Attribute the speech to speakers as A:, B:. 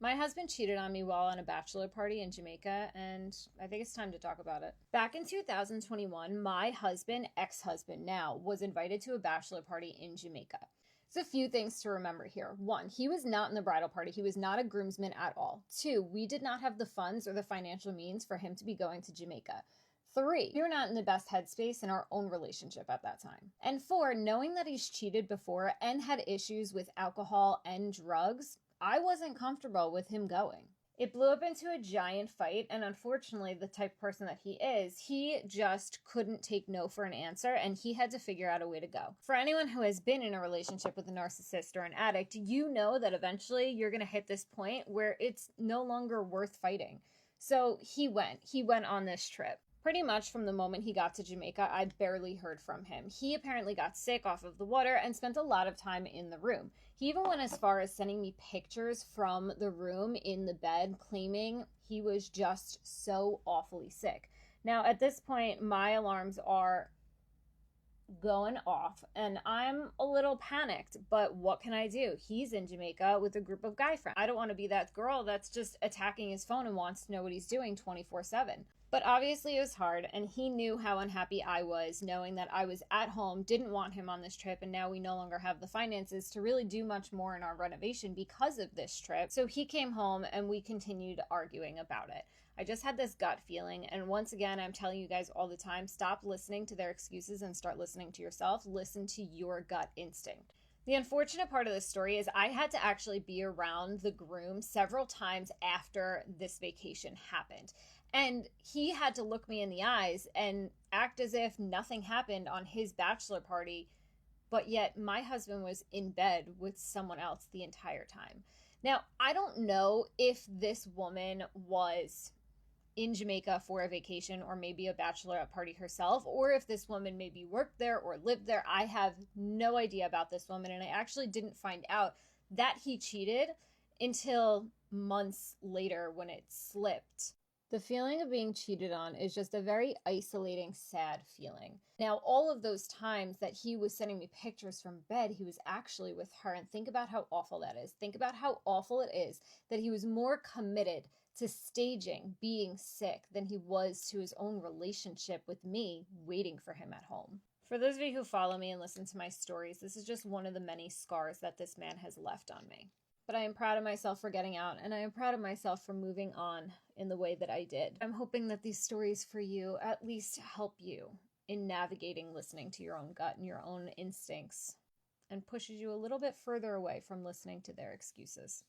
A: My husband cheated on me while on a bachelor party in Jamaica, and I think it's time to talk about it. Back in 2021, my husband, ex-husband now, was invited to a bachelor party in Jamaica. There's a few things to remember here. One, he was not in the bridal party. He was not a groomsman at all. Two, we did not have the funds or the financial means for him to be going to Jamaica. Three, we were not in the best headspace in our own relationship at that time. And four, knowing that he's cheated before and had issues with alcohol and drugs, I wasn't comfortable with him going. It blew up into a giant fight, and unfortunately, the type of person that he just couldn't take no for an answer, and he had to figure out a way to go. For anyone who has been in a relationship with a narcissist or an addict, you know that eventually you're going to hit this point where it's no longer worth fighting. So he went on this trip. Pretty much from the moment he got to Jamaica, I barely heard from him. He apparently got sick off of the water and spent a lot of time in the room. He even went as far as sending me pictures from the room in the bed, claiming he was just so awfully sick. Now, at this point, my alarms are going off and I'm a little panicked, but what can I do? He's in Jamaica with a group of guy friends. I don't want to be that girl that's just attacking his phone and wants to know what he's doing 24/7. But obviously it was hard, and he knew how unhappy I was, knowing that I was at home, didn't want him on this trip, and now we no longer have the finances to really do much more in our renovation because of this trip. So he came home and we continued arguing about it. I just had this gut feeling, and once again, I'm telling you guys all the time, stop listening to their excuses and start listening to yourself. Listen to your gut instinct. The unfortunate part of this story is I had to actually be around the groom several times after this vacation happened. And he had to look me in the eyes and act as if nothing happened on his bachelor party, but yet my husband was in bed with someone else the entire time. Now, I don't know if this woman was in Jamaica for a vacation or maybe a bachelorette party herself, or if this woman maybe worked there or lived there. I have no idea about this woman, and I actually didn't find out that he cheated until months later when it slipped. The feeling of being cheated on is just a very isolating, sad feeling. Now, all of those times that he was sending me pictures from bed, he was actually with her. And think about how awful that is. Think about how awful it is that he was more committed to staging being sick than he was to his own relationship with me waiting for him at home. For those of you who follow me and listen to my stories, this is just one of the many scars that this man has left on me. But I am proud of myself for getting out, and I am proud of myself for moving on in the way that I did. I'm hoping that these stories for you at least help you in navigating listening to your own gut and your own instincts, and pushes you a little bit further away from listening to their excuses.